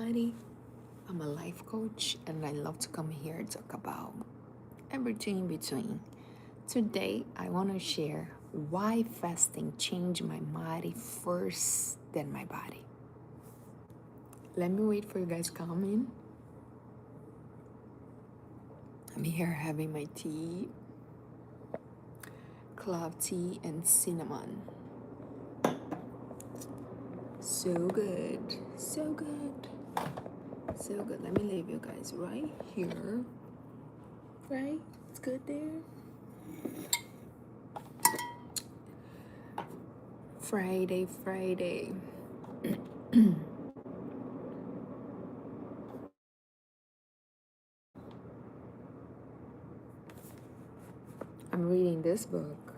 everybody. I'm a life coach and I love to come here and talk about everything in between. Today, I want to share why fasting changed my body first than my body. Let me wait for you guys to come in. I'm here having my tea, clove tea, and cinnamon. So good, so good, so good. Let me leave you guys right here. Right? It's good there. Friday. I'm reading this book,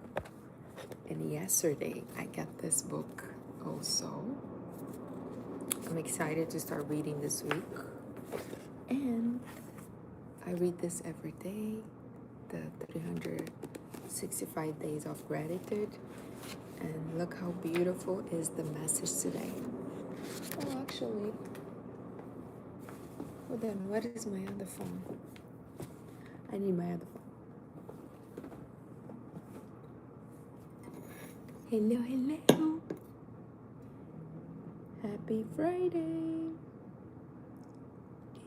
and yesterday I got this book also. I'm excited to start reading this week, and I read this every day, the 365 days of gratitude, and look how beautiful is the message today. Oh, actually, hold on, what is my other phone? I need my other phone. Hello. Happy Friday.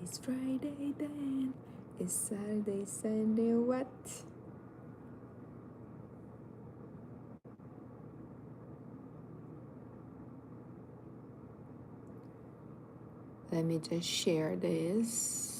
It's Friday then. It's Saturday, Sunday, what? Let me just share this.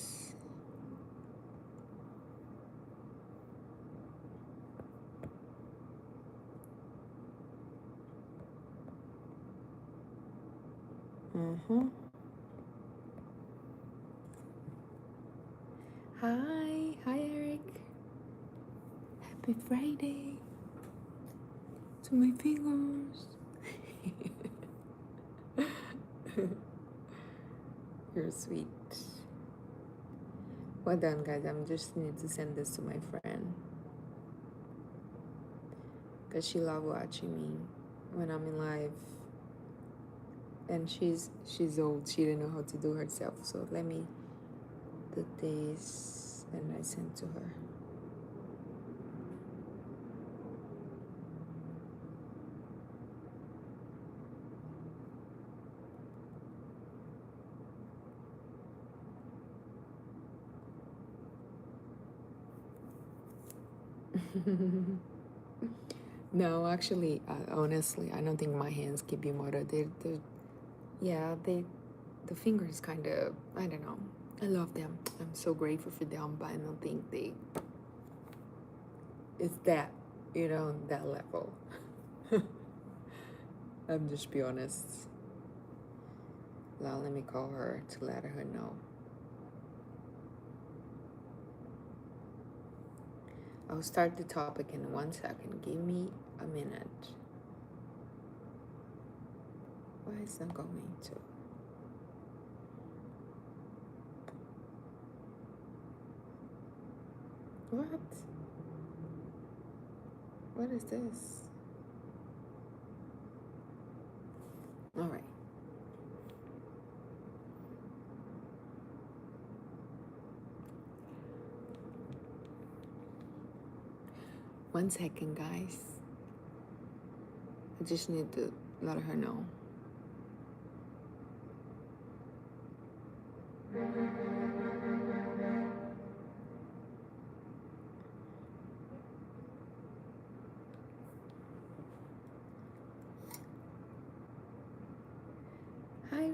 Hi Eric. Happy Friday to my fingers. You're sweet. Well done, guys. I'm just need to send this to my friend because she loves watching me when I'm in live. And she's old. She didn't know how to do herself. So let me do this, and I send to her. No, actually, honestly, I don't think my hands can be motor. The fingers kind of, I don't know. I love them. I'm so grateful for them, but I don't think it's that, that level. I'm just be honest. Now let me call her to let her know. I'll start the topic in 1 second. Give me a minute. Why is that going to? What? What is this? All right. One second, guys. I just need to let her know. Hi,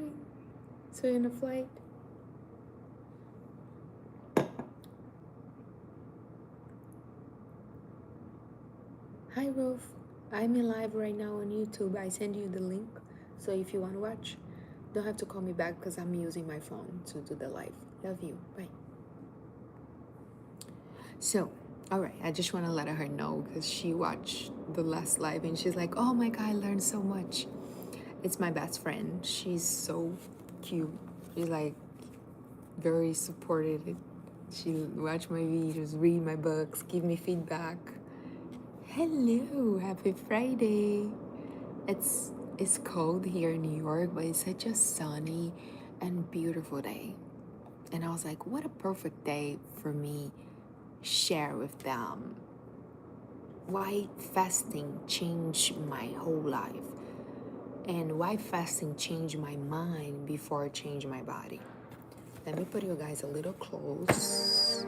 so you're in a flight? Hi, Rolf. I'm in live right now on YouTube. I send you the link. So if you want to watch, don't have to call me back because I'm using my phone to do the live. Love you. Bye. So, all right. I just want to let her know because she watched the last live and she's like, oh my God, I learned so much. It's my best friend. She's so cute. She's like very supportive. She watch my videos, read my books, give me feedback. Hello, happy Friday. It's cold here in New York, but it's such a sunny and beautiful day. And I was like, what a perfect day for me share with them why fasting changed my whole life and why fasting changed my mind before it changed my body. Let me put you guys a little close.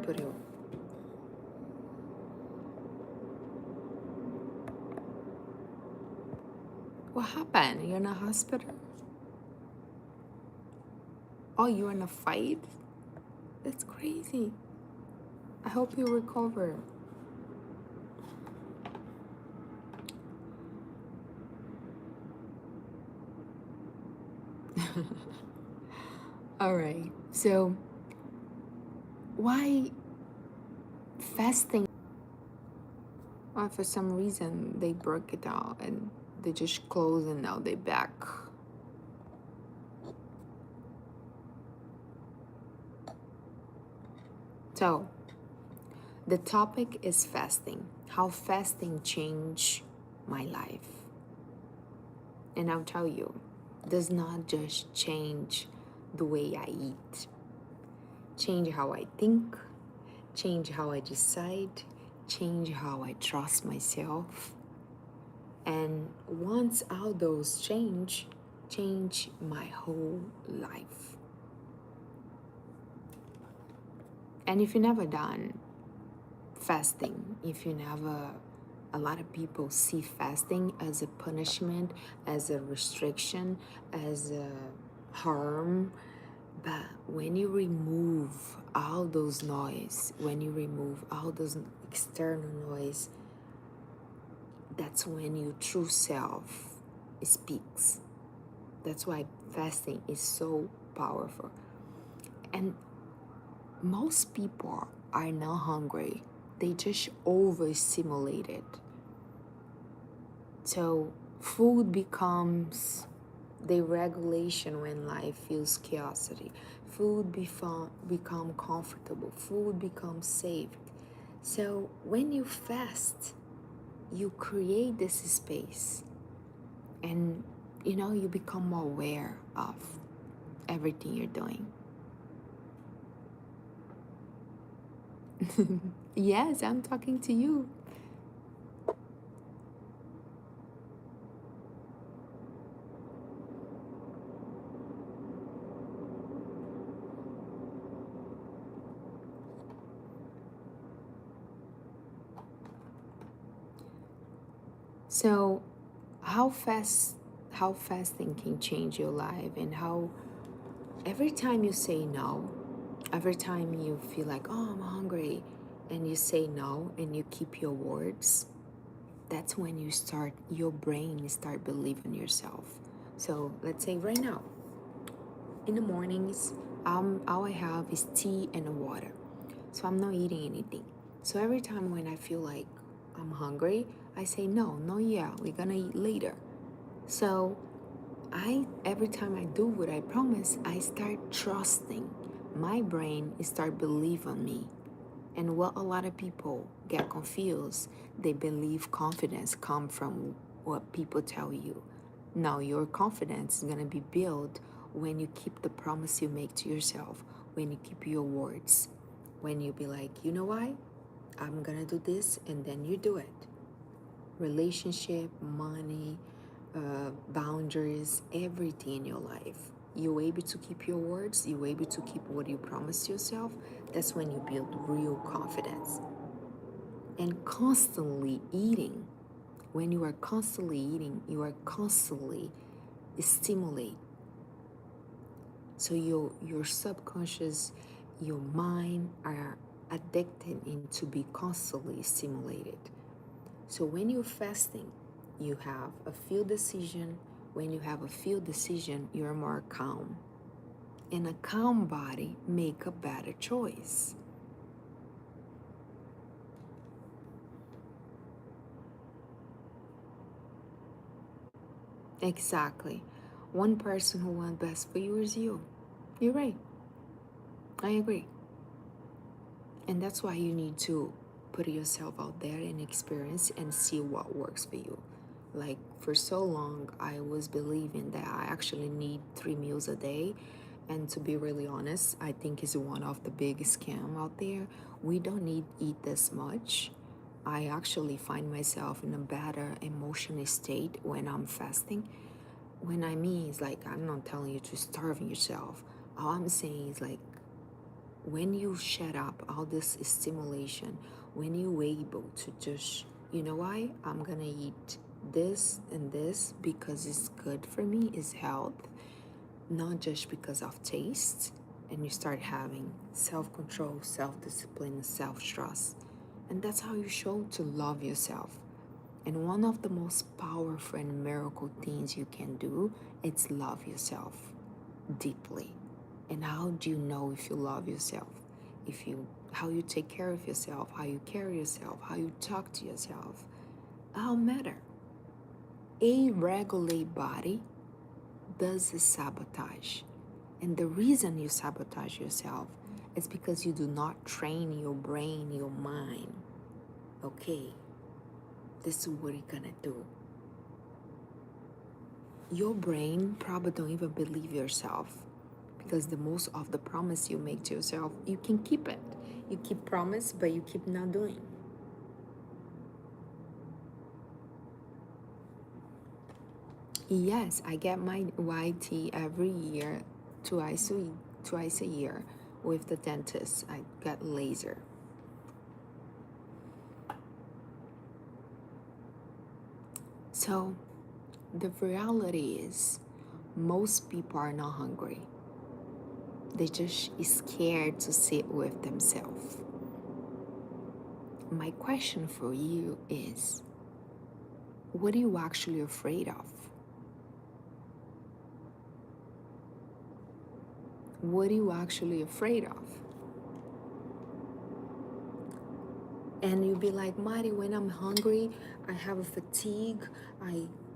Put you. What happened? You're in a hospital? Oh, you're in a fight? That's crazy. I hope you recover. All right. So, why fasting? Well, for some reason, they broke it out and they just closed and now they're back. So, the topic is fasting. How fasting changed my life. And I'll tell you, does not just change the way I eat. Change how I think, change how I decide, change how I trust myself. And once all those change my whole life. And if you never done fasting, if you never, a lot of people see fasting as a punishment, as a restriction, as a harm. But when you remove all those noise, when you remove all those external noise, that's when your true self speaks. That's why fasting is so powerful. And most people are not hungry. They just overstimulated. So food becomes the regulation when life feels chaotic. Food become comfortable. Food becomes safe. So when you fast, you create this space, and you become more aware of everything you're doing. Yes, I'm talking to you. So, how fasting can change your life, and how every time you say no, every time you feel like, oh, I'm hungry, and you say no and you keep your words, that's when your brain start believing yourself. So let's say right now, in the mornings, all I have is tea and water. So I'm not eating anything. So every time when I feel like I'm hungry, I say no, no, yeah, we're gonna eat later. So every time I do what I promise, I start trusting. My brain start believing me. And what a lot of people get confused, they believe confidence come from what people tell you. Now your confidence is gonna be built when you keep the promise you make to yourself, when you keep your words, when you be like, you know what? I'm gonna do this, and then you do it. Relationship, money, boundaries, everything in your life. You're able to keep your words, you're able to keep what you promised yourself. That's when you build real confidence. And constantly eating, when you are constantly eating, you are constantly stimulate. So your subconscious, your mind are addicted into be constantly stimulated. So when you're fasting, you have a few decision. When you have a few decision, you're more calm. And a calm body make a better choice. Exactly. One person who wants best for you is you. You're right. I agree. And that's why you need to put yourself out there and experience and see what works for you. Like for so long, I was believing that I actually need 3 meals a day. And to be really honest, I think it's one of the biggest scam out there. We don't need eat this much. I actually find myself in a better emotional state when I'm fasting. When I mean is like I'm not telling you to starve yourself. All I'm saying is like when you shut up all this stimulation, when you're able to just, you know why? I'm gonna eat this and this because it's good for me, it's health, not just because of taste. And you start having self-control, self-discipline, self-trust. And that's how you show to love yourself. And one of the most powerful and miracle things you can do is love yourself deeply. And how do you know if you love yourself? If you how you take care of yourself, how you carry yourself, how you talk to yourself. All matter. A regular body does sabotage. And the reason you sabotage yourself is because you do not train your brain, your mind. Okay, this is what you're gonna do. Your brain probably don't even believe yourself because the most of the promise you make to yourself, you can keep it. You keep promise, but you keep not doing. Yes, I get my YT every year, twice a year with the dentist. I get laser. So the reality is most people are not hungry. They just scared to sit with themselves. My question for you is, what are you actually afraid of? What are you actually afraid of? And you'll be like, Mari, when I'm hungry, I have a fatigue.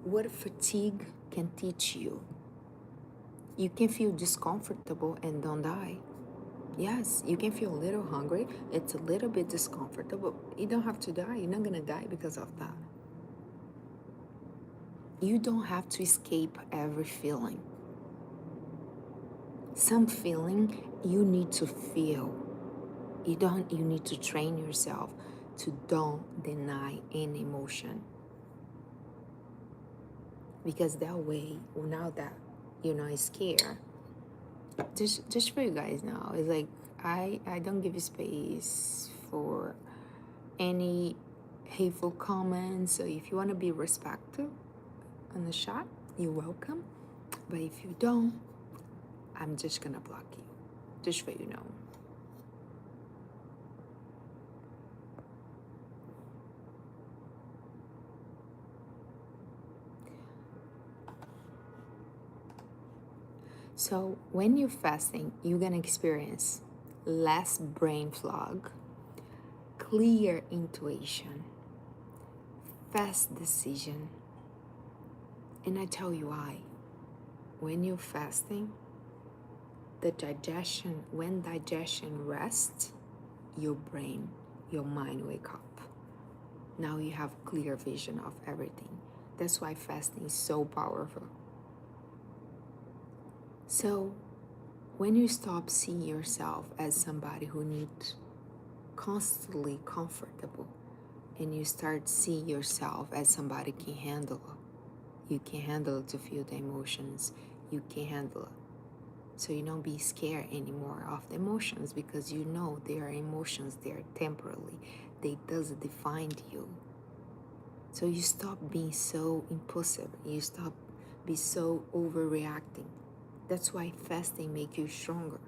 What fatigue can teach you? You can feel discomfortable and don't die. Yes, you can feel a little hungry. It's a little bit discomfortable. You don't have to die. You're not gonna die because of that. You don't have to escape every feeling. Some feeling you need to feel. You need to train yourself to don't deny any emotion. Because that way, now that you're not scared, just for you guys now, it's like I don't give you space for any hateful comments. So if you want to be respectful on the shot, you're welcome. But if you don't, I'm just gonna block you. Just for you know. So when you're fasting, you're gonna experience less brain fog, clear intuition, fast decision. And I tell you why. When you're fasting, when digestion rests, your brain, your mind wake up. Now you have clear vision of everything. That's why fasting is so powerful. So when you stop seeing yourself as somebody who needs constantly comfortable, and you start seeing yourself as somebody can handle, you can handle to feel the emotions, you can handle it. So you don't be scared anymore of the emotions because you know they are emotions, they are temporarily, they doesn't define you. So you stop being so impulsive, you stop be so overreacting. That's why fasting make you stronger.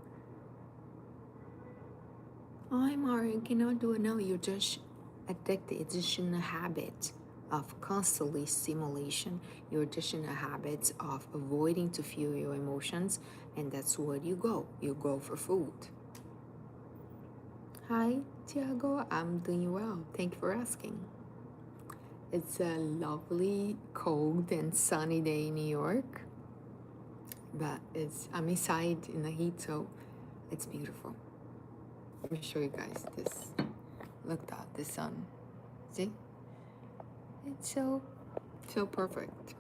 I'm Mario, cannot do it. No, you're just addicted. It's just in a habit of constantly stimulation. You're just in a habit of avoiding to feel your emotions, and that's where you go. You go for food. Hi, Tiago. I'm doing well. Thank you for asking. It's a lovely, cold, and sunny day in New York, but I'm inside in the heat, so it's beautiful. Let me show you guys this. Look at the sun. See? It's so So perfect.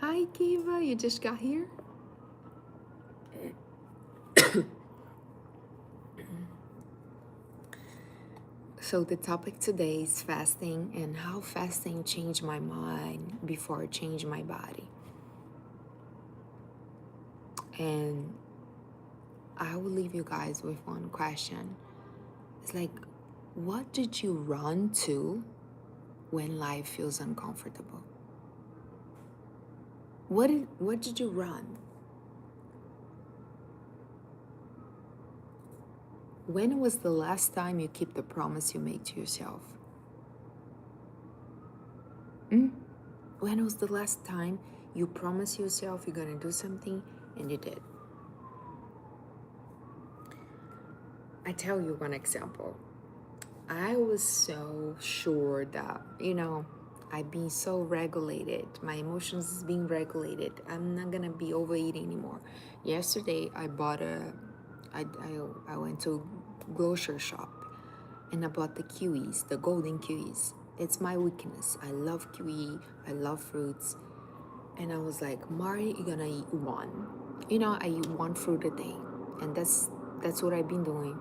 Hi, Kiva. You just got here? So the topic today is fasting and how fasting changed my mind before it changed my body. And I will leave you guys with one question. It's like, what did you run to when life feels uncomfortable? What did you run? When was the last time you kept the promise you made to yourself? When was the last time you promised yourself you're gonna do something and you did? I tell you one example. I was so sure that, I've been so regulated. My emotions is being regulated. I'm not gonna be overeating anymore. Yesterday, I went to grocery shop and I bought the kiwis, the golden kiwis. It's my weakness. I love kiwi. I love fruits. And I was like, Mari, you're gonna eat one. I eat one fruit a day, and that's what I've been doing.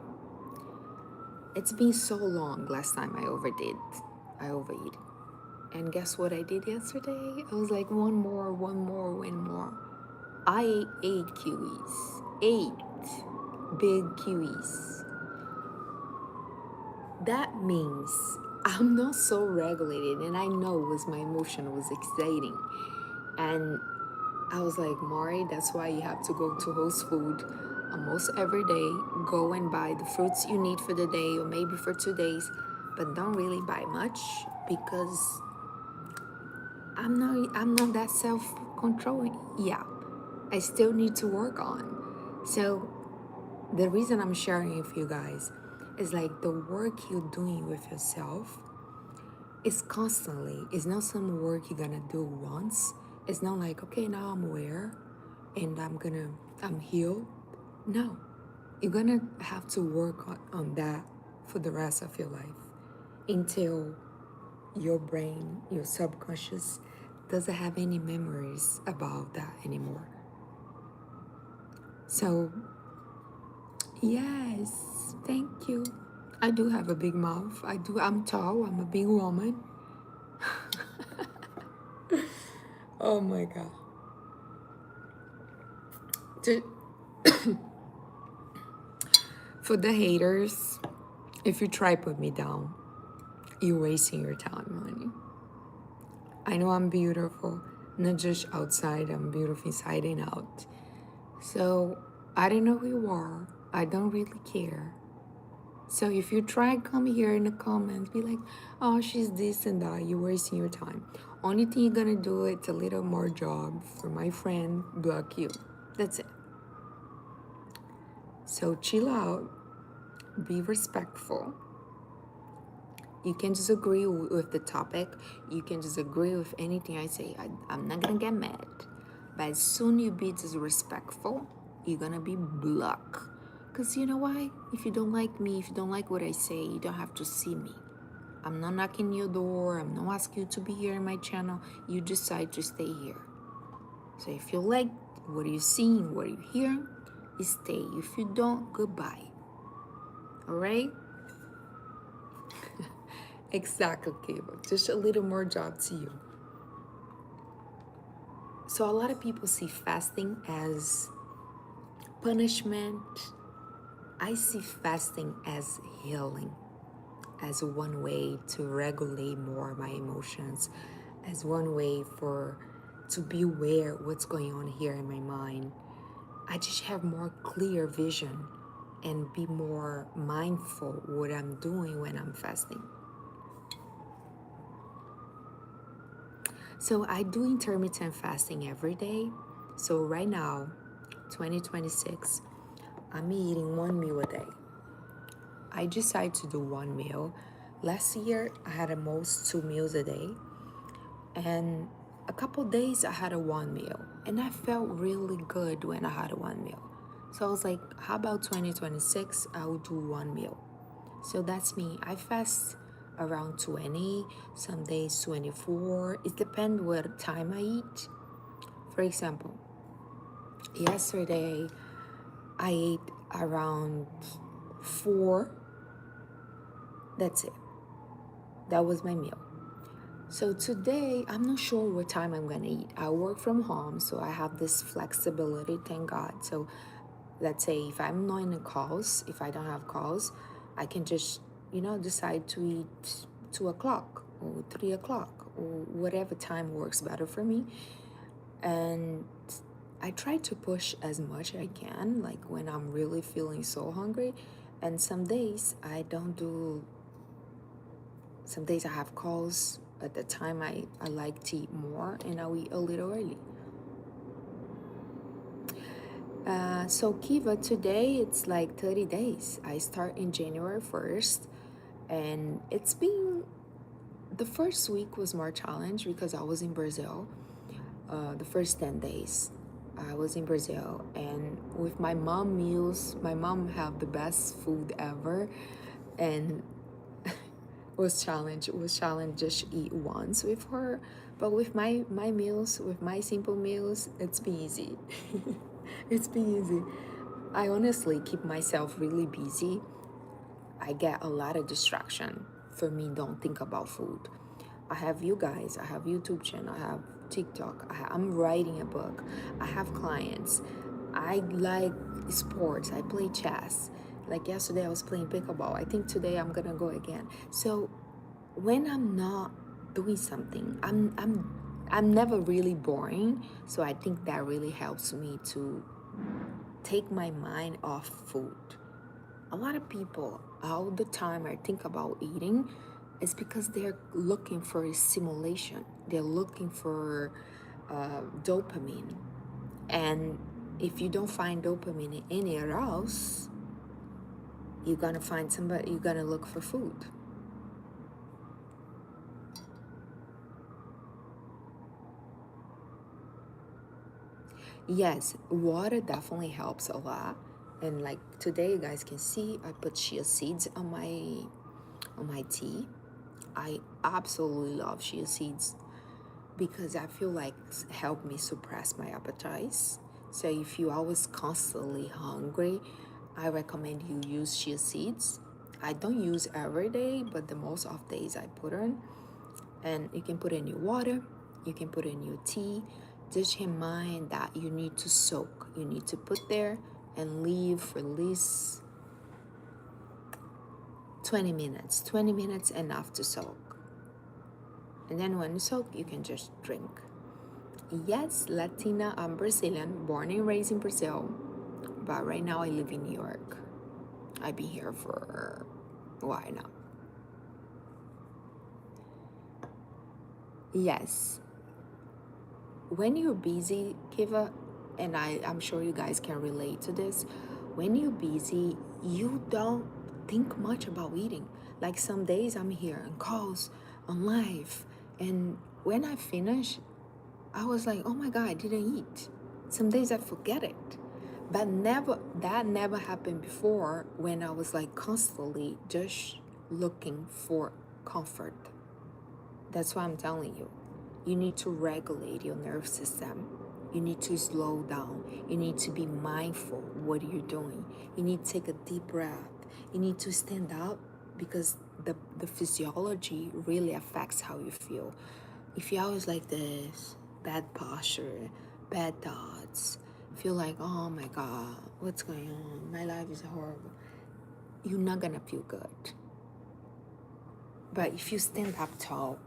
It's been so long. Last time I overeat. And guess what I did yesterday? I was like, one more, one more, one more. I ate 8 kiwis. 8 big kiwis. That means I'm not so regulated, and I know it was my emotion was exciting. And I was like, Mari, that's why you have to go to Whole Food almost every day. Go and buy the fruits you need for the day or maybe for 2 days, but don't really buy much because I'm not that self-controlling. Yeah, I still need to work on. So the reason I'm sharing with you guys is like the work you're doing with yourself is constantly. It's not some work you're gonna do once. It's not like, okay, now I'm aware and I'm healed. No, you're gonna have to work on that for the rest of your life until your brain, your subconscious, doesn't have any memories about that anymore. So, yes, thank you. I do have a big mouth. I'm tall. I'm a big woman. Oh my God. For the haters, if you try put me down, you're wasting your time, honey. I know I'm beautiful, not just outside, I'm beautiful inside and out. So I don't know who you are. I don't really care. So if you try come here in the comments, be like, oh, she's this and that, you're wasting your time. Only thing you're gonna do it's a little more job for my friend, block you. That's it. So chill out, be respectful. You can disagree with the topic. You can disagree with anything I say. I'm not gonna get mad. But as soon you be disrespectful, you're gonna be blocked. Because you know why? If you don't like me, if you don't like what I say, you don't have to see me. I'm not knocking your door. I'm not asking you to be here in my channel. You decide to stay here. So if you like what you're seeing, what you're hearing, you stay. If you don't, goodbye. Alright? Exactly, Cable. Just a little more job to you. So a lot of people see fasting as punishment. I see fasting as healing, as one way to regulate more my emotions, as one way to be aware what's going on here in my mind. I just have more clear vision and be more mindful what I'm doing when I'm fasting. So I do intermittent fasting every day. So right now, 2026, I'm eating one meal a day. I decide to do one meal. Last year, I had at most 2 meals a day. And a couple days, I had a one meal. And I felt really good when I had a one meal. So I was like, how about 2026? I will do one meal. So that's me. I fast around 20, some days 24. It depends what time I eat. For example, yesterday I ate around 4. That's it. That was my meal. So today, I'm not sure what time I'm gonna eat. I work from home, so I have this flexibility, thank God. So let's say if I'm not in a calls, if I don't have calls, I can just, decide to eat 2 o'clock or 3 o'clock or whatever time works better for me. And I try to push as much as I can, like when I'm really feeling so hungry. And some days I don't do, some days I have calls at the time I like to eat more and I'll eat a little early. So Kiva, today it's like 30 days. I start in January 1st, and it's been, the first week was more challenge because I was in Brazil. The first 10 days I was in Brazil, and with my mom meals, my mom have the best food ever, and was challenge. It was challenge just eat once with her, but with my meals, with my simple meals, it's been easy. It's been easy. I honestly keep myself really busy. I get a lot of distraction. For me, don't think about food. I have you guys. I have YouTube channel. I have TikTok. I'm writing a book. I have clients. I like sports. I play chess. Like yesterday, I was playing pickleball. I think today I'm gonna go again. So when I'm not doing something, I'm never really boring. So I think that really helps me to take my mind off food. A lot of people all the time I think about eating is because they're looking for a stimulation. They're looking for dopamine. And if you don't find dopamine anywhere else, you're gonna find somebody, you're gonna look for food. Yes, water definitely helps a lot. And like today you guys can see I put chia seeds on my tea. I absolutely love chia seeds because I feel like it's helped me suppress my appetite. So if you always constantly hungry, I recommend you use chia seeds. I don't use every day, but the most of days I put on. And you can put in your water, you can put in your tea. Just in mind that you need to soak. You need to put there and leave for at least 20 minutes. 20 minutes enough to soak. And then when you soak, you can just drink. Yes, Latina, I'm Brazilian, born and raised in Brazil, but right now I live in New York. I've been here for a while now. Yes, when you're busy, Kiva, and I'm sure you guys can relate to this, when you're busy, you don't think much about eating. Like some days I'm here on calls, on live, and when I finish, I was like, oh my God, I didn't eat. Some days I forget it. But that never happened before when I was like constantly just looking for comfort. That's why I'm telling you. You need to regulate your nerve system. You need to slow down. You need to be mindful what you're doing. You need to take a deep breath. You need to stand up because the physiology really affects how you feel. If you're always like this, bad posture, bad thoughts, feel like, oh my God, what's going on? My life is horrible. You're not gonna feel good. But if you stand up tall,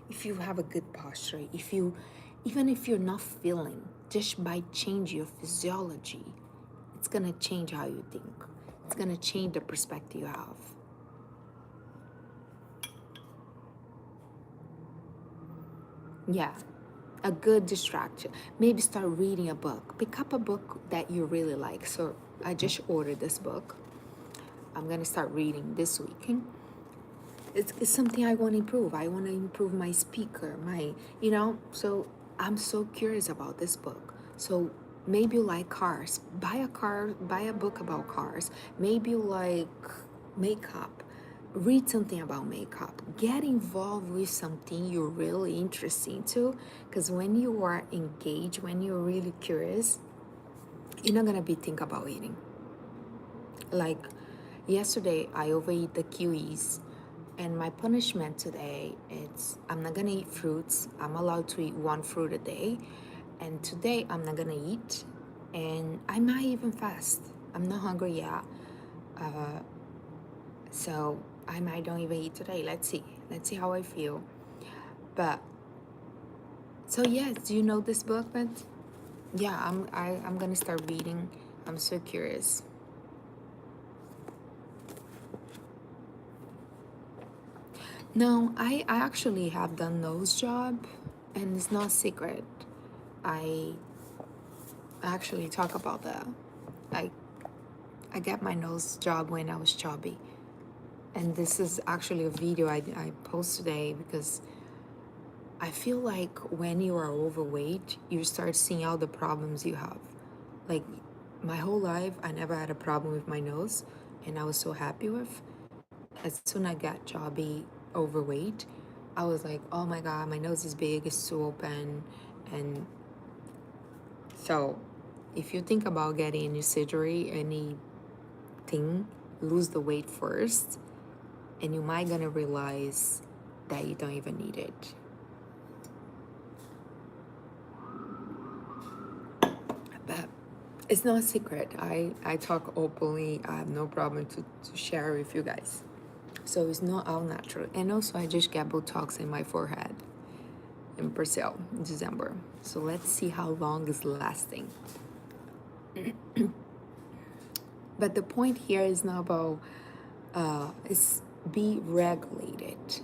if you have a good posture, even if you're not feeling, just by changing your physiology, it's gonna change how you think. It's gonna change the perspective you have. Yeah, a good distraction. Maybe start reading a book. Pick up a book that you really like. So I just ordered this book. I'm gonna start reading this week. It's something I want to improve. I want to improve my speaker, so I'm so curious about this book. So maybe you like cars. Buy a book about cars. Maybe you like makeup. read something about makeup, get involved with something you're really interested into, because when you are engaged, when you're really curious, you're not gonna be thinking about eating. Like yesterday, I overeat the kiwis, and my punishment today is I'm not gonna eat fruits. I'm allowed to eat one fruit a day, and today I'm not gonna eat, and I might even fast. I'm not hungry yet, so I might don't even eat today. Let's see how I feel. But so yes, do you know this book? But yeah, I'm gonna start reading. I'm so curious. No, I actually have done nose job, and it's not secret. I actually talk about that. I I got my nose job when I was chubby, and this is actually a video I post today because I feel like when you are overweight, you start seeing all the problems you have. Like my whole life, I never had a problem with my nose, and I was so happy with. As soon as I got chubby, overweight, I was like, oh my god, my nose is big, it's too open, and so if you think about getting any surgery, anything, lose the weight first, and you might gonna realize that you don't even need it. But it's not a secret. I talk openly. I have no problem to share with you guys. So it's not all natural. And also I just got Botox in my forehead in Brazil in December. So let's see how long it's lasting. But the point here is not about it's be regulated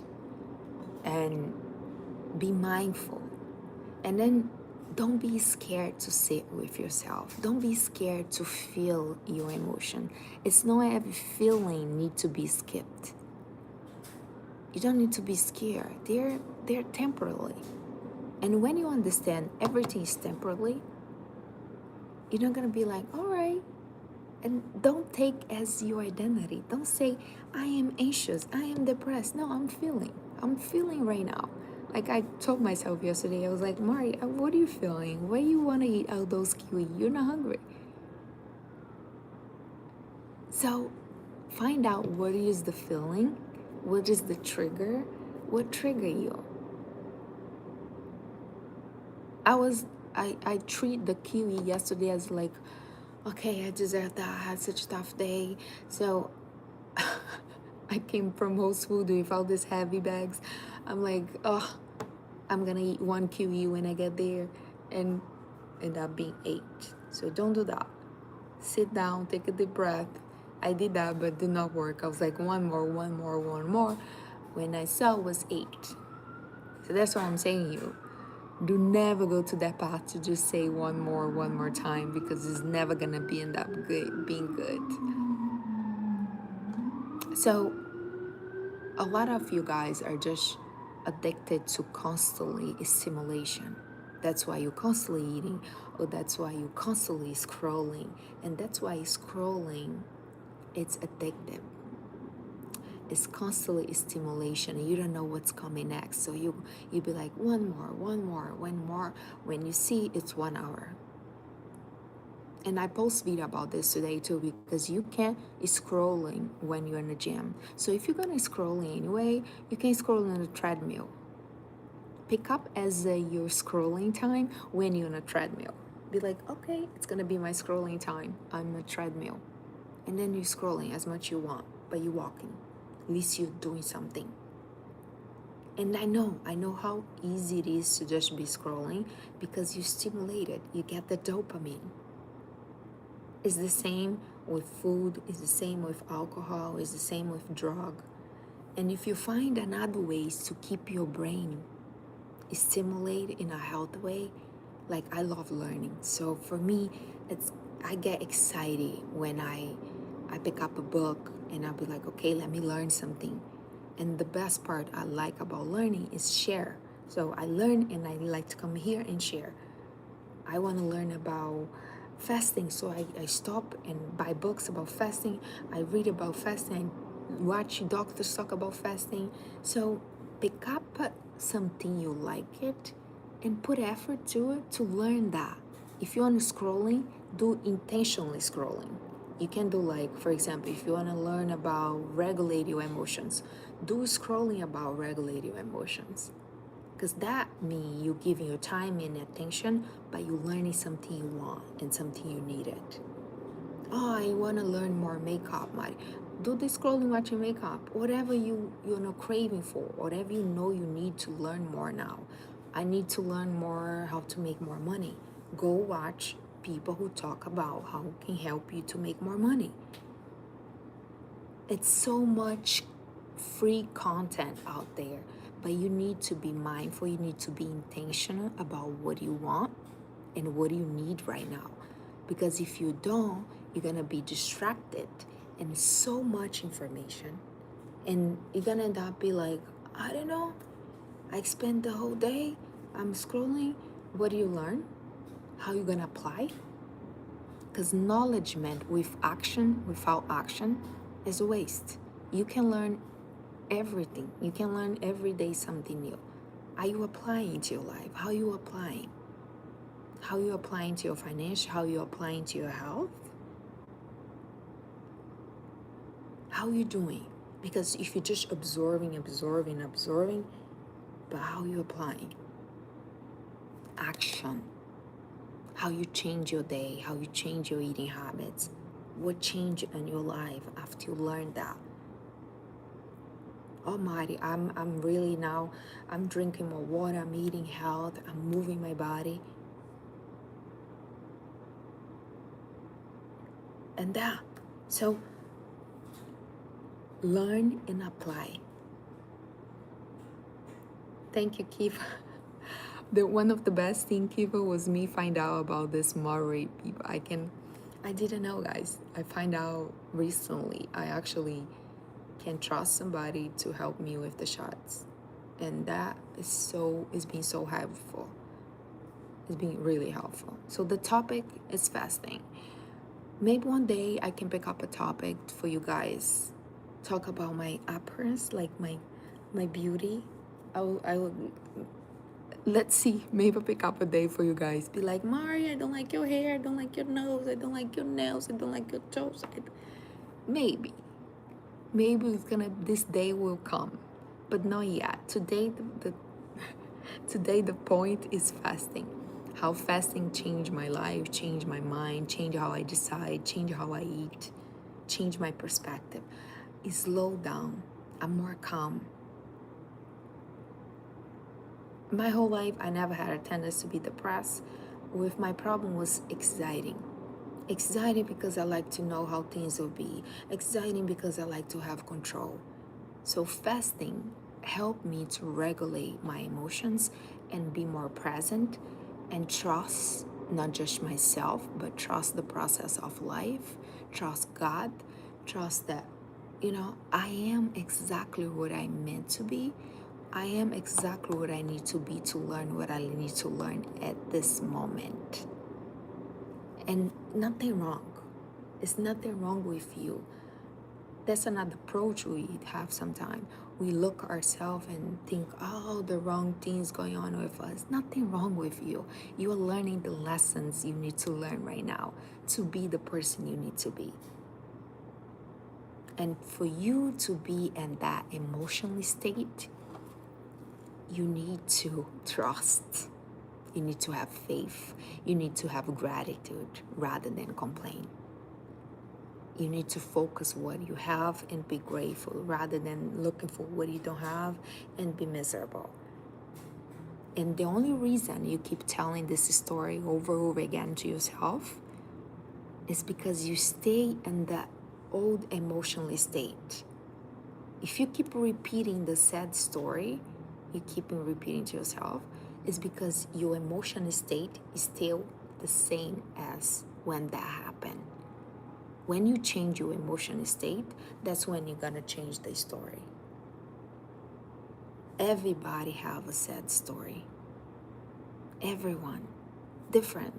and be mindful. And then don't be scared to sit with yourself. Don't be scared to feel your emotion. It's not every feeling need to be skipped. You don't need to be scared. They're temporarily. And when you understand everything is temporarily, you're not gonna be like, all right. And don't take as your identity. Don't say, I am anxious, I am depressed. No, I'm feeling. I'm feeling right now. Like I told myself yesterday, I was like, Mari, what are you feeling? Why you want to eat all those kiwi? You're not hungry. So find out what is the feeling, what is the trigger, what trigger you. I treat the kiwi yesterday as like, okay, I deserve that. I had such a tough day. So I came from Whole Foods with all these heavy bags. I'm like, oh, I'm gonna eat one kiwi when I get there, and end up being 8. So don't do that. Sit down, take a deep breath. I did that, but did not work. I was like, one more, one more, one more. When I saw it was 8. So that's what I'm saying you. Do never go to that path to just say one more time, because it's never gonna be end up good, being good. So a lot of you guys are just addicted to constantly stimulation. That's why you're constantly eating, or that's why you're constantly scrolling, and that's why scrolling, it's addictive. It's constantly stimulation, and you don't know what's coming next. So you be like, one more, one more, one more. When you see it's 1 hour. And I post video about this today too, because you can't scrolling when you're in the gym. So if you're gonna scroll anyway, you can scroll on the treadmill. Pick up as your scrolling time when you're on a treadmill. Be like, okay, it's gonna be my scrolling time. I'm on a treadmill. And then you're scrolling as much you want, but you're walking. At least you're doing something. And I know how easy it is to just be scrolling, because you stimulate it. You get the dopamine. It's the same with food, it's the same with alcohol, it's the same with drug. And if you find another ways to keep your brain stimulated in a healthy way, like I love learning. So for me, I get excited when I pick up a book and I'll be like, okay, let me learn something. And the best part I like about learning is share. So I learn and I like to come here and share. I want to learn about fasting, so I stop and buy books about fasting. I read about fasting. watch doctors talk about fasting. So pick up something you like it and put effort to it to learn that. If you want to scrolling, do intentionally scrolling. You can do, like, for example, if you want to learn about regulate your emotions, do scrolling about regulate your emotions. Because that means you giving your time and attention, but you learning something you want and something you needed. Oh, I want to learn more makeup, Mari. Do the scrolling watching makeup. Whatever you're not craving for, whatever you know you need to learn more now. I need to learn more how to make more money. Go watch people who talk about how can help you to make more money. It's so much free content out there, but you need to be mindful. You need to be intentional about what you want and what you need right now. Because if you don't, you're gonna be distracted and so much information, and you're gonna end up be like, I don't know, I spent the whole day, I'm scrolling. What do you learn? How you gonna apply? Because knowledge meant with action, without action, is a waste. You can learn everything. You can learn every day something new. Are you applying to your life? How are you applying? How are you applying to your financial? How are you applying to your health? How are you doing? Because if you're just absorbing, but how are you applying? Action. How you change your day, how you change your eating habits. What changed in your life after you learned that? Almighty, I'm really now, I'm drinking more water, I'm eating health, I'm moving my body. And that. So learn and apply. Thank you, Kiva. One of the best thing, Kiva, was me find out about this moderate people. I didn't know, guys. I find out recently. I actually can trust somebody to help me with the shots, and that is been so helpful. It's been really helpful. So the topic is fasting. Maybe one day I can pick up a topic for you guys. Talk about my appearance, like my beauty. I will let's see, maybe pick up a day for you guys. Be like, Mari, I don't like your hair, I don't like your nose, I don't like your nails, I don't like your toes. Maybe this day will come, but not yet. Today today the point is fasting. How fasting changed my life, changed my mind, changed how I decide, changed how I eat, changed my perspective. It slowed down. I'm more calm. My whole life, I never had a tendency to be depressed. With my problem was exciting. Exciting because I like to know how things will be. Exciting because I like to have control. So fasting helped me to regulate my emotions and be more present and trust not just myself, but trust the process of life, trust God, trust that, I am exactly what I'm meant to be. I am exactly what I need to be to learn what I need to learn at this moment. And nothing wrong. It's nothing wrong with you. That's another approach we have sometimes. We look ourselves and think, oh, the wrong things going on with us. Nothing wrong with you. You are learning the lessons you need to learn right now to be the person you need to be. And for you to be in that emotional state, you need to trust. You need to have faith. You need to have gratitude rather than complain. You need to focus what you have and be grateful rather than looking for what you don't have and be miserable. And the only reason you keep telling this story over and over again to yourself is because you stay in that old emotional state. If you keep repeating the sad story, you keep repeating to yourself, is because your emotional state is still the same as when that happened. When you change your emotional state, that's when you're gonna change the story. Everybody have a sad story. Everyone. Different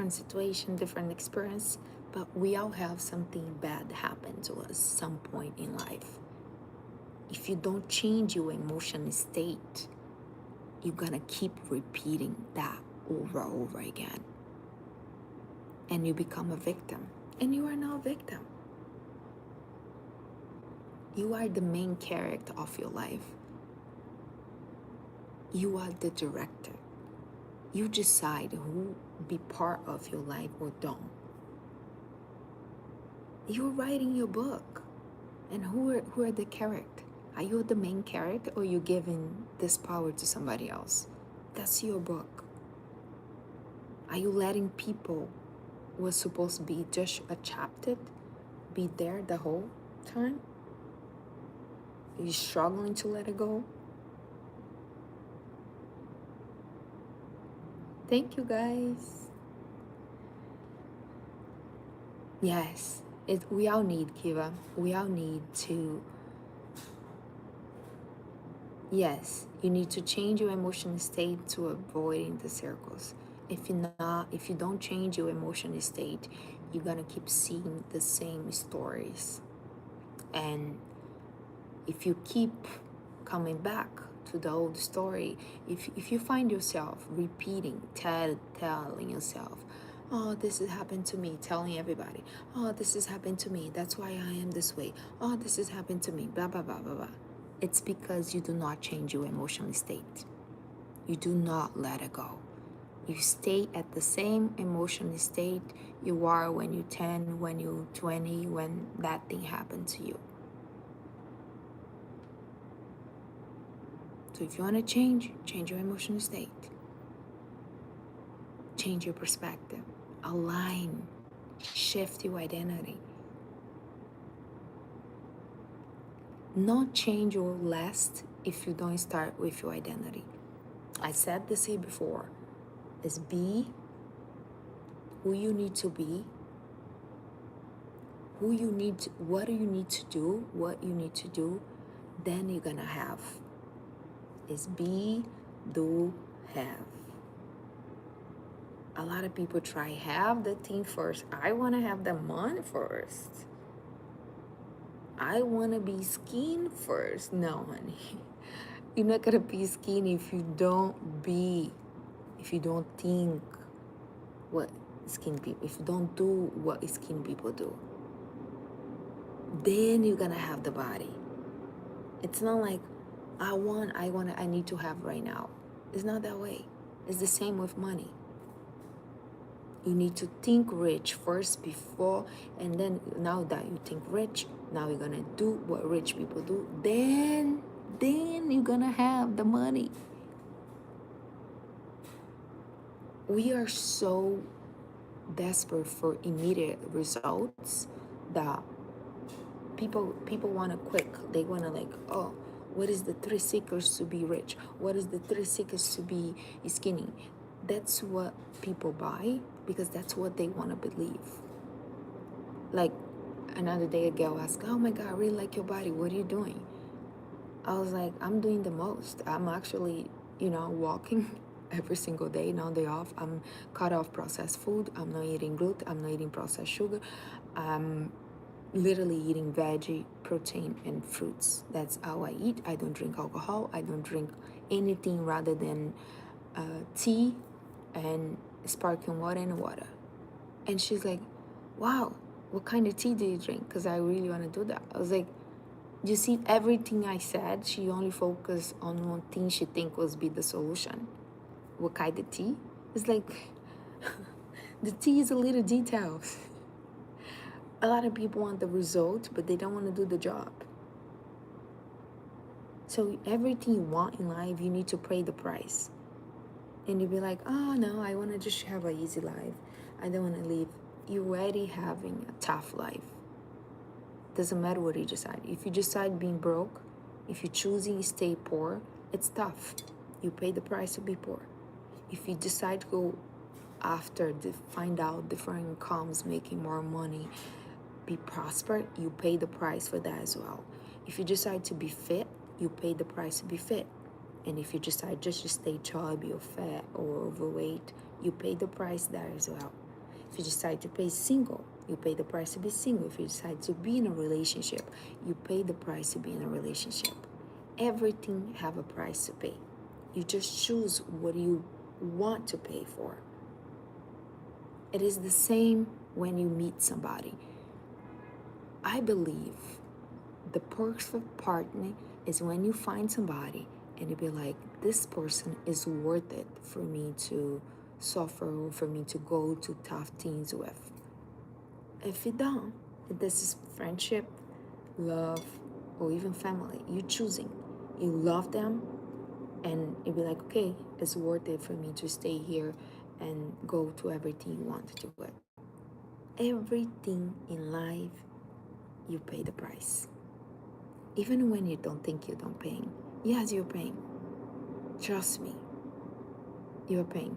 situation, different experience, but we all have something bad happen to us some point in life. if you don't change your emotional state, you're gonna keep repeating that over again. And you become a victim. And you are not a victim. You are the main character of your life. You are the director. You decide who be part of your life or don't. You're writing your book. And who are the character? Are you the main character, or you giving this power to somebody else? That's your book. Are you letting people who are supposed to be just a chapter be there the whole time? Are you struggling to let it go? Thank you, guys. Yes, we all need, Kiva. We all need to. Yes, you need to change your emotional state to avoiding the circles. If you don't change your emotional state, you're gonna keep seeing the same stories. And if you keep coming back to the old story, if you find yourself repeating, telling yourself, oh, this has happened to me, telling everybody, oh, this has happened to me, that's why I am this way, oh, this has happened to me, blah, blah, blah, blah, blah. It's because you do not change your emotional state. You do not let it go. You stay at the same emotional state you are when you're 10, when you're 20, when that thing happened to you. So if you want to change your emotional state. Change your perspective. Align. Shift your identity. Not change your last if you don't start with your identity. I said this here before. Is be who you need to be, what you need to do, what you need to do, then you're gonna have. Is be, do, have. A lot of people try have the thing first. I want to have the money first. I want to be skinny first. No, honey. You're not gonna be skinny if you don't think what skinny people, if you don't do what skinny people do, then you're gonna have the body. It's not like I need to have right now. It's not that way. It's the same with money. You need to think rich first before, and then now that you think rich, now you're gonna do what rich people do. Then you're gonna have the money. We are so desperate for immediate results that people want to quick. They want to like, oh, what is the 3 secrets to be rich? What is the 3 secrets to be skinny? That's what people buy because that's what they want to believe. Like another day, a girl asked, oh my God, I really like your body. What are you doing? I was like, I'm doing the most. I'm actually, walking every single day, no day off. I'm cut off processed food. I'm not eating gluten. I'm not eating processed sugar. I'm literally eating veggie, protein, and fruits. That's how I eat. I don't drink alcohol. I don't drink anything rather than tea and sparkling water and water. And she's like, wow, what kind of tea do you drink? Because I really want to do that. I was like, you see, everything I said, she only focused on one thing she think was be the solution. What kind of tea? It's like, the tea is a little detail. A lot of people want the result, but they don't want to do the job. So everything you want in life, you need to pay the price. And you'll be like, oh no, I want to just have an easy life. I don't want to live. You're already having a tough life. Doesn't matter what you decide. If you decide being broke, if you're choosing stay poor, it's tough. You pay the price to be poor. If you decide to go after find out different incomes, making more money, be prosper, you pay the price for that as well. If you decide to be fit, you pay the price to be fit. And if you decide just to stay chubby or fat or overweight, you pay the price there as well. If you decide to pay single, you pay the price to be single. If you decide to be in a relationship, you pay the price to be in a relationship. Everything have a price to pay. You just choose what you want to pay for. It is the same when you meet somebody. I believe the perfect partner is when you find somebody and you be like, this person is worth it for me to suffer or for me to go to tough things with. If you don't, if this is friendship, love, or even family, you choosing. You love them and you'll be like, okay, it's worth it for me to stay here and go to everything you want to do it. Everything in life, you pay the price. Even when you don't think you don't paying. Yes, you're paying. Trust me, you're paying.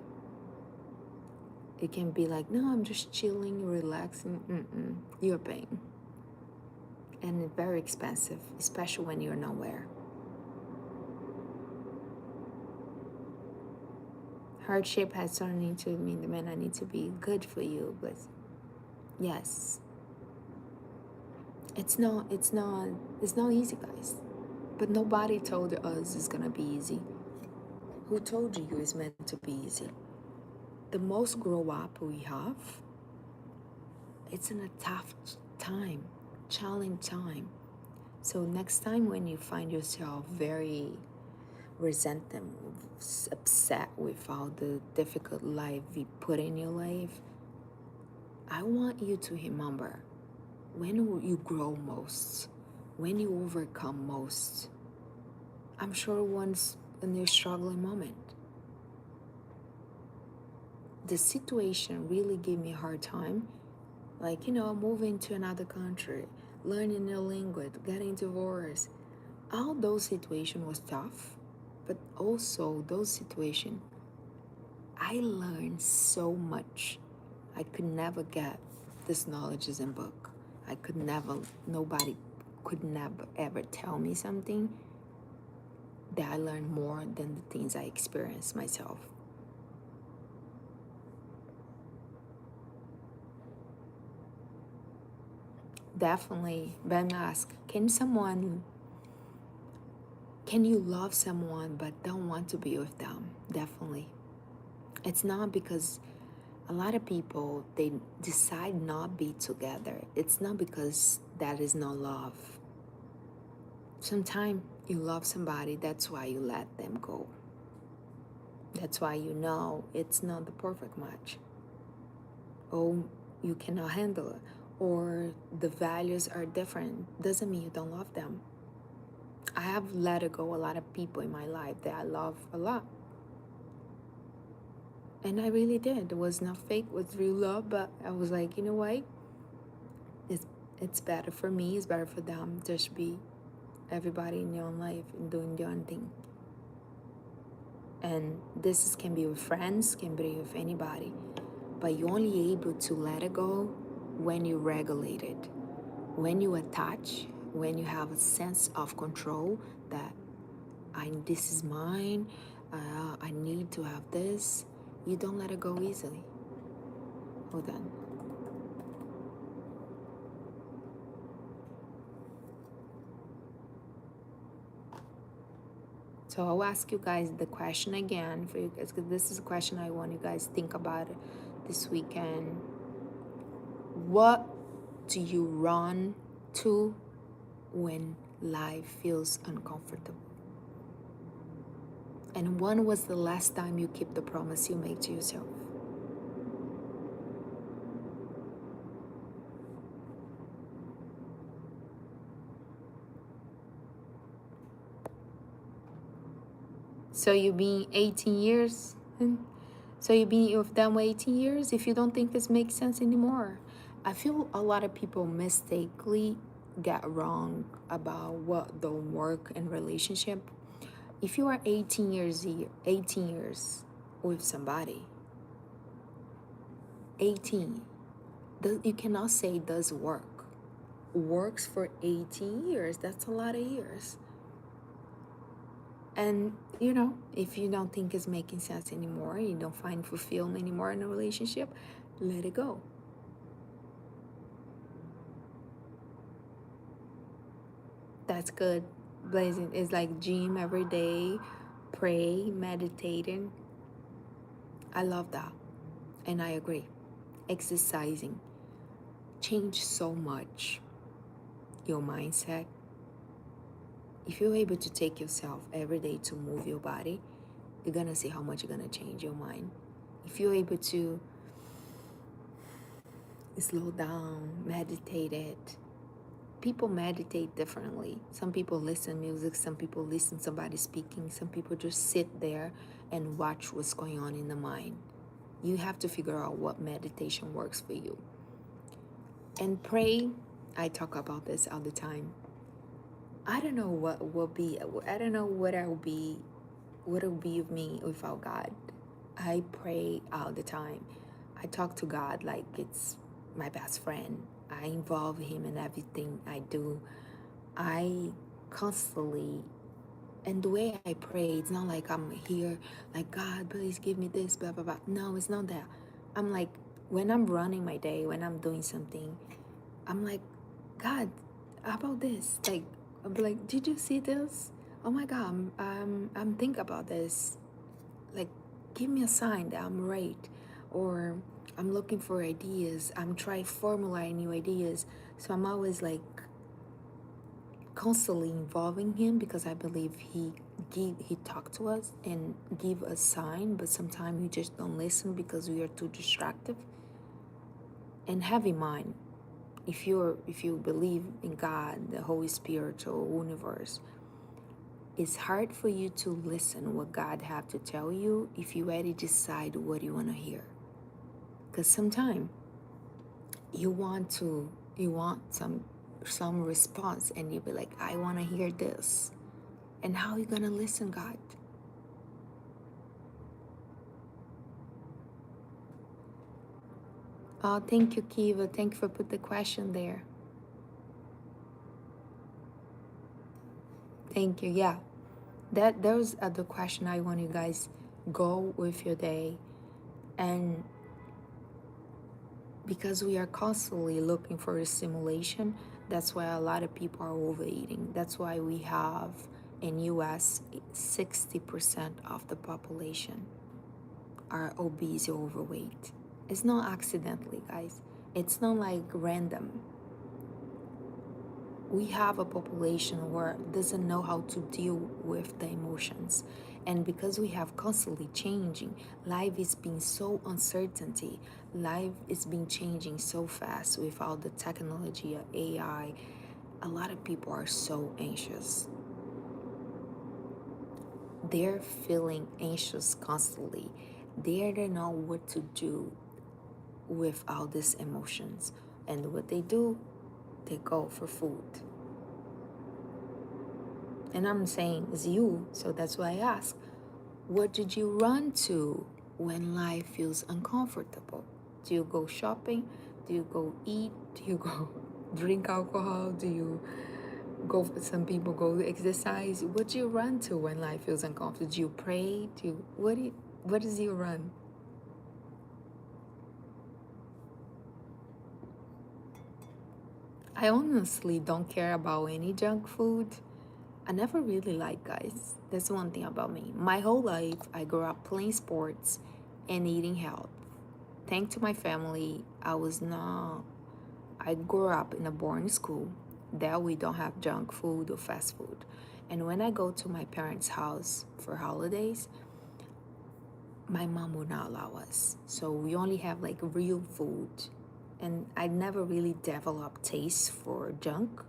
It can be like, no, I'm just chilling, relaxing. You're paying. And it's very expensive, especially when you're nowhere. Hardship has turned into me, the man, I need to be good for you. But yes, it's not easy, guys. But nobody told us it's gonna be easy. Who told you it's meant to be easy? The most grow up we have, it's in a tough time, challenging time. So next time when you find yourself very resentful, upset with all the difficult life we put in your life, I want you to remember when you grow most, when you overcome most. I'm sure once in your struggling moment, the situation really gave me a hard time. Like, moving to another country, learning a language, getting divorced. All those situations was tough, but also those situations, I learned so much. I could never get this knowledge is in book. Nobody could never ever tell me something that I learned more than the things I experienced myself. Definitely, Ben asked, can you love someone but don't want to be with them? Definitely. It's not because a lot of people, they decide not be together. It's not because that is not love. Sometimes you love somebody, that's why you let them go. That's why you know it's not the perfect match. Or you cannot handle it. Or the values are different. Doesn't mean you don't love them. I have let go a lot of people in my life that I love a lot. And I really did. It was not fake, it was real love, but I was like, you know what? It's better for me, it's better for them. Just be everybody in your own life and doing your own thing. And can be with friends, can be with anybody. But you're only able to let it go when you regulate it. When you attach, when you have a sense of control that this is mine, I need to have this, you don't let it go easily. Hold on. So I'll ask you guys the question again for you guys, because this is a question I want you guys to think about this weekend. What do you run to when life feels uncomfortable? And when was the last time you kept the promise you made to yourself? So you've been 18 years? So you've been with them 18 years if you don't think this makes sense anymore? I feel a lot of people mistakenly get wrong about what don't work in relationship. If you are 18 years with somebody, 18, you cannot say it does work. Works for 18 years, that's a lot of years. And if you don't think it's making sense anymore, you don't find fulfillment anymore in a relationship, let it go. That's good. Blazing is like gym every day, pray, meditating. I love that. And I agree. Exercising change so much your mindset. If you're able to take yourself every day to move your body, you're gonna see how much you're gonna change your mind. If you're able to slow down, meditate it. People meditate differently. Some people listen music, some people listen somebody speaking, some people just sit there and watch what's going on in the mind. You have to figure out what meditation works for you. And pray, I talk about this all the time. I don't know what will be, I don't know what I will be, what will be of me without God. I pray all the time. I talk to God like it's my best friend. I involve him in everything I do. I constantly, and the way I pray, it's not like I'm here, like, God, please give me this, blah, blah, blah. No, it's not that. I'm like, when I'm running my day, when I'm doing something, I'm like, God, how about this? Like, I'll be like, did you see this? Oh my God, I'm thinking about this. Like, give me a sign that I'm right. Or I'm looking for ideas. I'm trying formulating new ideas. So I'm always like constantly involving him because I believe he talked to us and give a sign, but sometimes we just don't listen because we are too distracted. And have in mind, if you believe in God, the Holy Spirit or universe, it's hard for you to listen what God have to tell you if you already decide what you want to hear. Because sometimes you want some response and you be like, I want to hear this. And how are you going to listen, God? Oh, thank you, Kiva. Thank you for putting the question there. Thank you. Yeah. That was the question I want you guys go with your day. And because we are constantly looking for a stimulation, that's why a lot of people are overeating. That's why we have in US 60% of the population are obese or overweight. It's not accidentally, guys. It's not like random. We have a population where doesn't know how to deal with the emotions, and because we have constantly changing, life is being so uncertainty, life is being changing so fast with all the technology of AI. A lot of people are so anxious. They're feeling anxious constantly. They don't know what to do with all these emotions, and what they do, they go for food. And I'm saying it's you, so that's why I ask, what did you run to when life feels uncomfortable? Do you go shopping? Do you go eat? Do you go drink alcohol? Do you go, some people go exercise? What do you run to when life feels uncomfortable? Do you pray? What is your run? I honestly don't care about any junk food. I never really liked guys. That's one thing about me. My whole life, I grew up playing sports and eating health. Thanks to my family, I grew up in a boarding school. There we don't have junk food or fast food. And when I go to my parents' house for holidays, my mom would not allow us. So we only have like real food. And I never really developed taste for junk,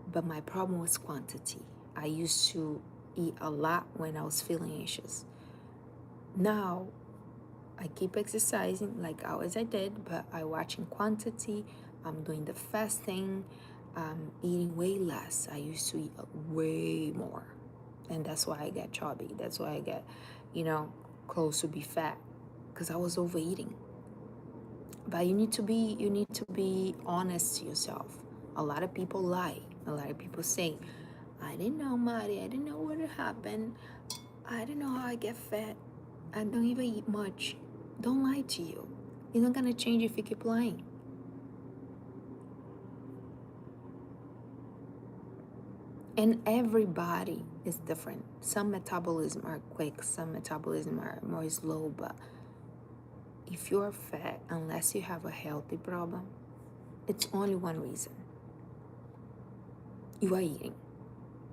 but my problem was quantity. I used to eat a lot when I was feeling anxious. Now I keep exercising like always I did, but I watch in quantity. I'm doing the fasting. I'm eating way less. I used to eat way more, and that's why I get chubby. That's why I get, close to be fat, because I was overeating. But you need to be honest to yourself. A lot of people lie. A lot of people say, I didn't know, Mari. I didn't know what happened. I didn't know how I get fat. I don't even eat much. Don't lie to you. It's not gonna change if you keep lying. And everybody is different. Some metabolism are quick, some metabolism are more slow, but if you're fat, unless you have a healthy problem, it's only one reason. You are eating.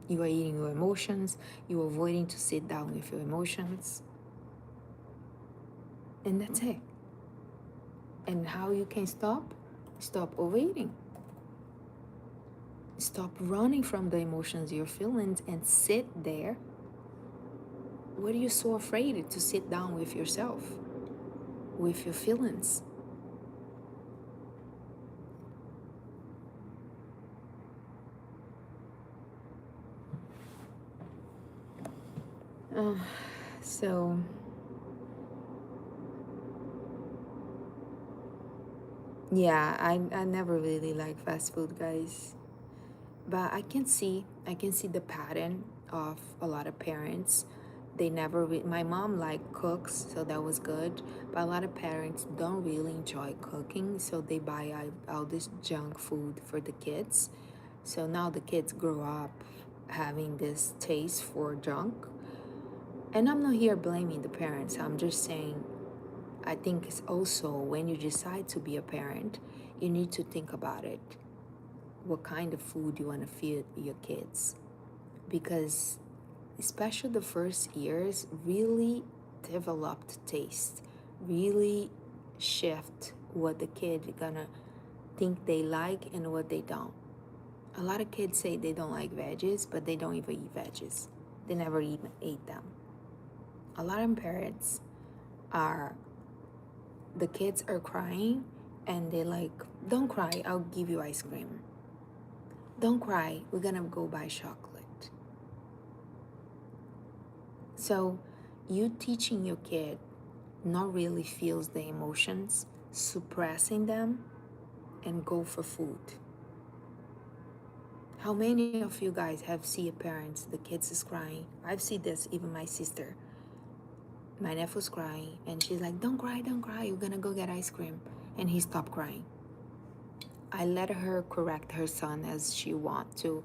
You are eating your emotions, you're avoiding to sit down with your emotions, and that's it. And how you can stop? Stop overeating. Stop running from the emotions, your feelings, and sit there. What are you so afraid to sit down with yourself, with your feelings? Uh, so, yeah, I never really like fast food, guys. But I can see the pattern of a lot of parents. They never my mom like cooks, so that was good, but a lot of parents don't really enjoy cooking, so they buy all this junk food for the kids. So now the kids grow up having this taste for junk. And I'm not here blaming the parents, I'm just saying I think it's also when you decide to be a parent, you need to think about it, what kind of food you want to feed your kids, because especially the first years really developed taste, really shift what the kid gonna think they like and what they don't. A lot of kids say they don't like veggies, but they don't even eat veggies. They never even ate them. A lot of parents are, the kids are crying and they like, don't cry, I'll give you ice cream. Don't cry, we're gonna go buy chocolate. So you teaching your kid not really feels the emotions, suppressing them, and go for food. How many of you guys have seen parents, the kids is crying? I've seen this, even my sister. My nephew's crying, and she's like, don't cry, we're gonna go get ice cream. And he stopped crying. I let her correct her son as she want to.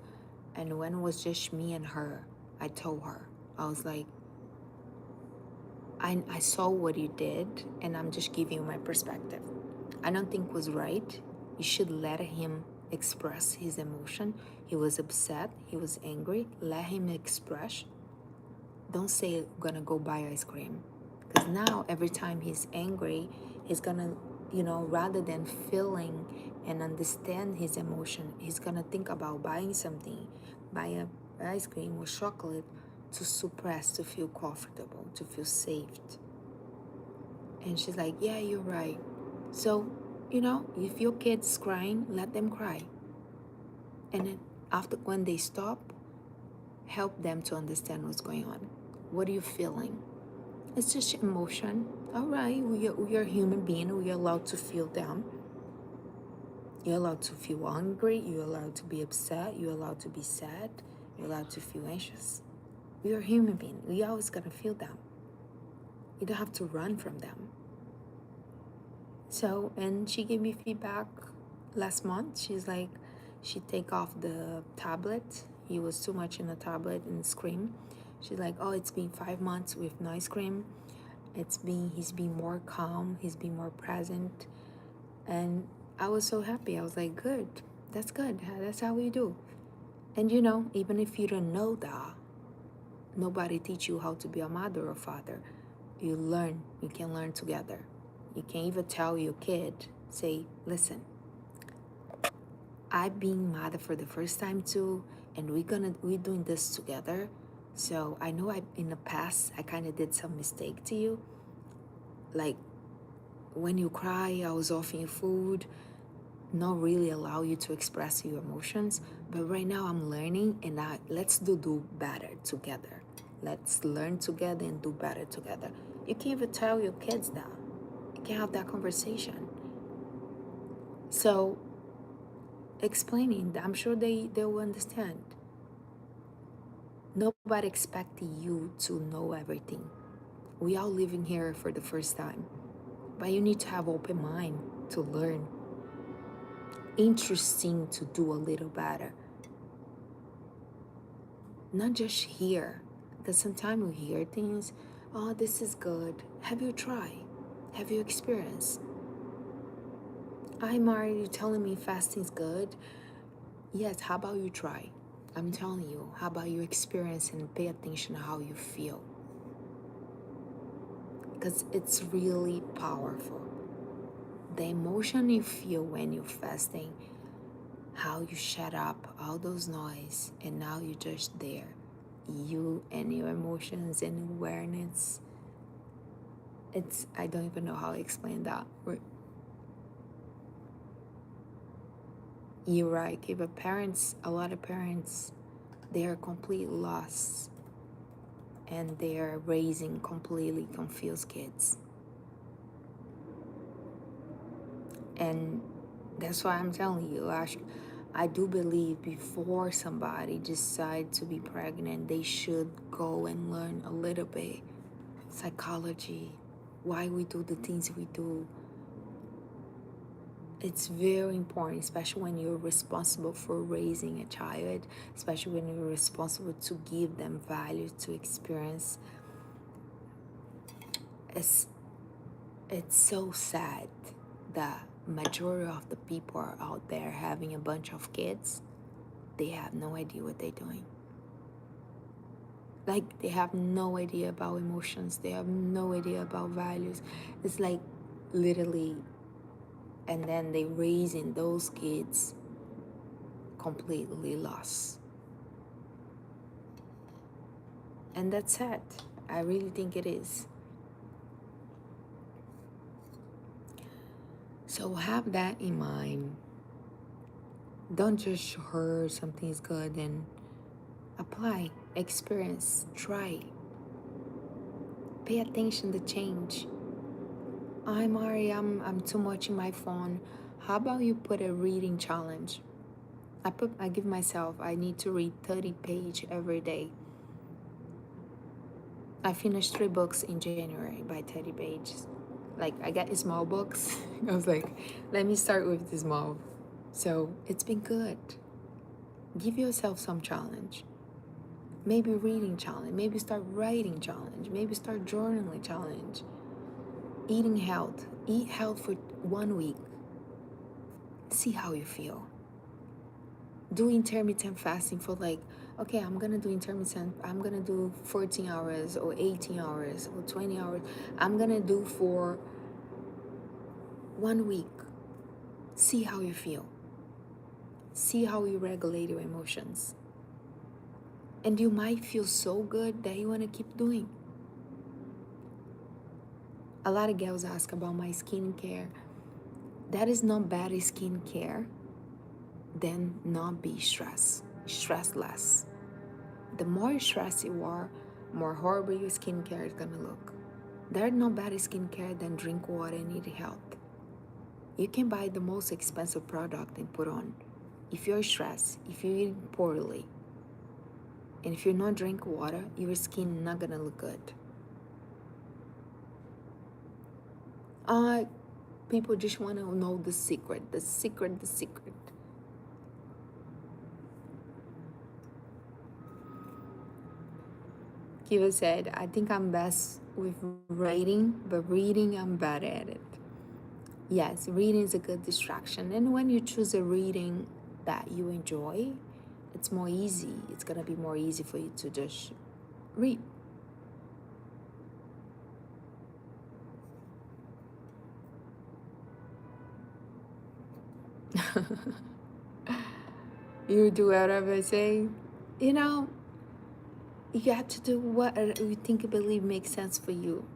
And when it was just me and her, I told her, I was like, I saw what you did, and I'm just giving you my perspective. I don't think it was right. You should let him express his emotion. He was upset, he was angry. Let him express. Don't say, gonna go buy ice cream. Because now, every time he's angry, he's gonna, rather than feeling and understand his emotion, he's gonna think about buying something, buy a ice cream or chocolate to suppress, to feel comfortable, to feel safe. And she's like, yeah, you're right. So, if your kid's crying, let them cry. And then after, when they stop, help them to understand what's going on. What are you feeling? It's just emotion. All right, we are human being. We are allowed to feel them. You're allowed to feel angry. You're allowed to be upset. You're allowed to be sad. You're allowed to feel anxious. We are human beings. We always gotta feel them. You don't have to run from them. So, and she gave me feedback last month. She's like, she take off the tablet. He was too much in the tablet and scream. She's like, oh, it's been 5 months with no ice cream. He's been more calm. He's been more present. And I was so happy. I was like, good. That's good. That's how we do. And even if you don't know that, nobody teach you how to be a mother or father. You learn. You can learn together. You can even tell your kid, say, listen, I've been mother for the first time too, and we're doing this together. So I know in the past I kind of did some mistake to you. Like when you cry, I was offering you food, not really allow you to express your emotions. But right now I'm learning, and let's do better together. Let's learn together and do better together. You can even tell your kids that. You can have that conversation. So explaining, I'm sure they will understand. Nobody expecting you to know everything. We all living here for the first time. But you need to have open mind to learn. Interesting to do a little better. Not just hear. Because sometimes we hear things, oh, this is good. Have you tried? Have you experienced? I'm already telling me fasting's good. Yes, how about you try? I'm telling you, how about you experience and pay attention to how you feel? Because it's really powerful. The emotion you feel when you're fasting, how you shut up all those noise, and now you're just there. You and your emotions and awareness. I don't even know how to explain that. You're right. But parents, a lot of parents, they are complete lost and they are raising completely confused kids. And that's why I'm telling you, I do believe before somebody decide to be pregnant, they should go and learn a little bit psychology, why we do the things we do. It's very important, especially when you're responsible for raising a child, especially when you're responsible to give them value to experience. It's so sad that majority of the people are out there having a bunch of kids. They have no idea what they're doing. Like, they have no idea about emotions. They have no idea about values. It's like literally, and then they raising those kids completely lost. And that's sad. I really think it is. So have that in mind. Don't just hear something is good and apply, experience, try. Pay attention to change. I'm Ari, I'm too much in my phone. How about you put a reading challenge? I give myself, I need to read 30 pages every day. I finished 3 books in January by 30 pages. Like, I got small books. I was like, let me start with the small. So it's been good. Give yourself some challenge. Maybe reading challenge. Maybe start writing challenge. Maybe start journaling challenge. Eating health. Eat health for 1 week. See how you feel. Do intermittent fasting for like, okay, I'm gonna do intermittent. I'm gonna do 14 hours or 18 hours or 20 hours. I'm gonna do for 1 week. See how you feel. See how you regulate your emotions. And you might feel so good that you want to keep doing. A lot of girls ask about my skincare. That is not bad skincare. Then not be stressed. Stress less. The more stressed you are, more horrible your skincare is gonna look. There's no bad skincare than drink water and eat health. You can buy the most expensive product and put on. If you're stressed, if you eat poorly, and if you're not drinking water, your skin not gonna look good. People just want to know the secret, the secret, the secret. Kiva said, I think I'm best with writing, but reading, I'm bad at it. Yes, reading is a good distraction. And when you choose a reading that you enjoy, it's more easy. It's going to be more easy for you to just read. You do whatever I say. You know, you have to do what you think and believe makes sense for you.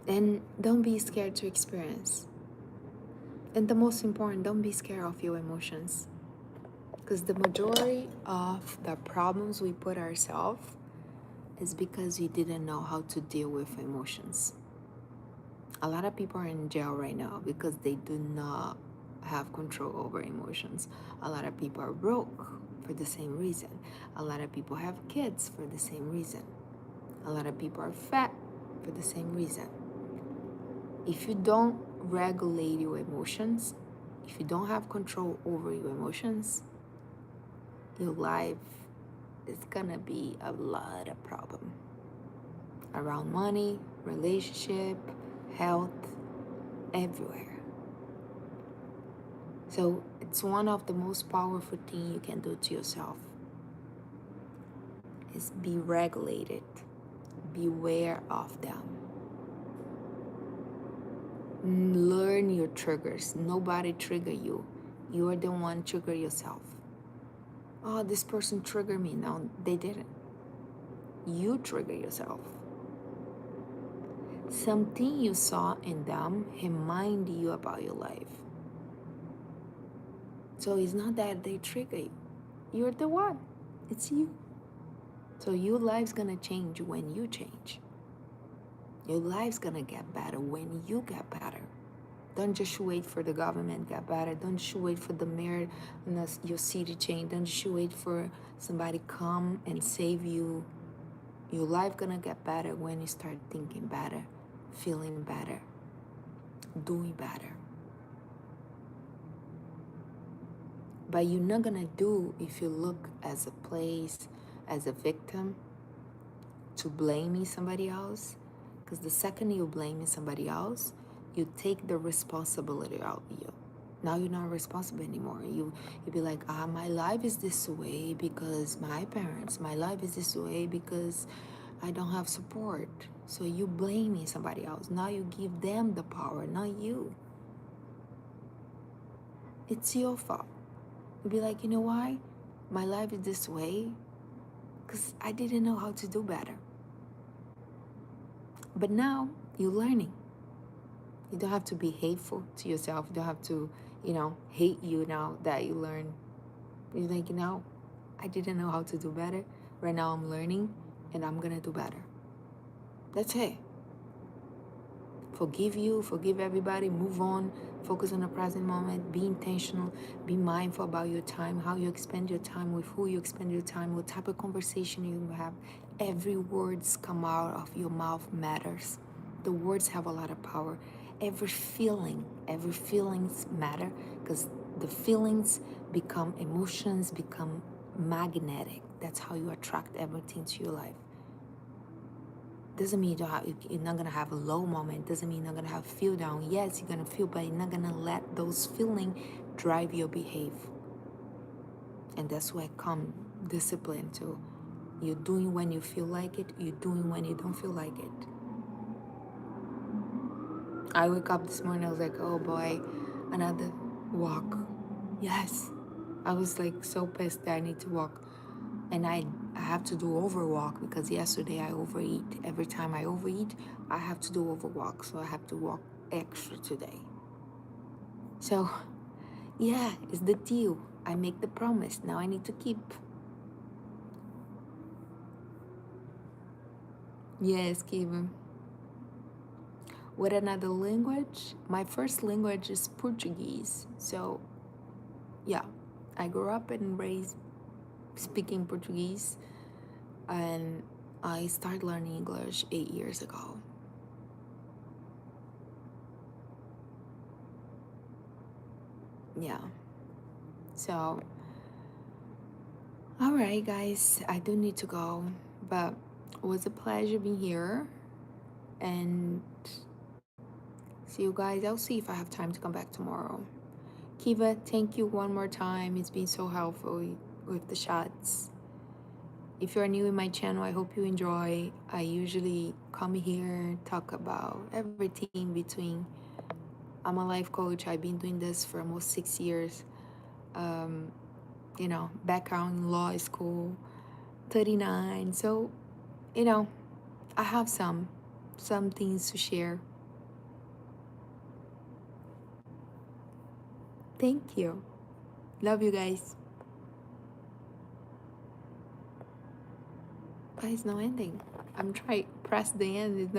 And don't be scared to experience. And the most important, don't be scared of your emotions. Because the majority of the problems we put ourselves is because we didn't know how to deal with emotions. A lot of people are in jail right now because they do not have control over emotions. A lot of people are broke for the same reason. A lot of people have kids for the same reason. A lot of people are fat for the same reason. If you don't regulate your emotions, if you don't have control over your emotions, your life is gonna be a lot of problem around money, relationship, health, everywhere. So it's one of the most powerful things you can do to yourself is be regulated, beware of them. Learn your triggers. Nobody trigger you. You're the one trigger yourself. Oh, this person triggered me. No, they didn't. You trigger yourself. Something you saw in them remind you about your life. So it's not that they trigger you. You're the one. It's you. So your life's gonna change when you change. Your life's gonna get better when you get better. Don't just wait for the government to get better. Don't just wait for the mayor in your city change. Don't just wait for somebody come and save you. Your life gonna get better when you start thinking better, feeling better, doing better. But you're not gonna do if you look as a place, as a victim, to blaming somebody else. Because the second you blaming somebody else, you take the responsibility out of you. Now you're not responsible anymore. You be like, my life is this way because my parents. My life is this way because I don't have support. So you blaming somebody else. Now you give them the power, not you. It's your fault. You be like, you know why? My life is this way because I didn't know how to do better. But now you're learning. You don't have to be hateful to yourself. You don't have to, hate you now that you learn. You're like, I didn't know how to do better. Right now I'm learning and I'm going to do better. That's it. Forgive you, forgive everybody, move on, focus on the present moment, be intentional, be mindful about your time, how you expend your time, with who you expend your time, what type of conversation you have. Every words come out of your mouth matters. The words have a lot of power. Every feelings matter because the feelings become emotions, become magnetic. That's how you attract everything to your life. Doesn't mean you're not gonna have a low moment. Doesn't mean you're not gonna have feel down. Yes, you're gonna feel, but you're not gonna let those feelings drive your behavior. And that's where come discipline too. You're doing when you feel like it. You're doing when you don't feel like it. I wake up this morning. I was like, oh boy, another walk. Yes, I was like so pissed that I need to walk, and I have to do overwalk because yesterday I overeat. Every time I overeat, I have to do overwalk, so I have to walk extra today. So, yeah, it's the deal. I make the promise. Now I need to keep. Yes, Kevin. With another language, my first language is Portuguese. So, yeah, I grew up and raised speaking Portuguese, and I started learning English 8 years ago. Yeah. So, all right, guys, I do need to go, but it was a pleasure being here. And see you guys. I'll see if I have time to come back tomorrow. Kiva, thank you one more time. It's been so helpful with the shots. If you're new in my channel, I hope you enjoy. I usually come here, talk about everything between. I'm a life coach. I've been doing this for almost 6 years. Background in law school, 39. So, I have some things to share. Thank you. Love you guys. But it's no ending. I'm trying press the end.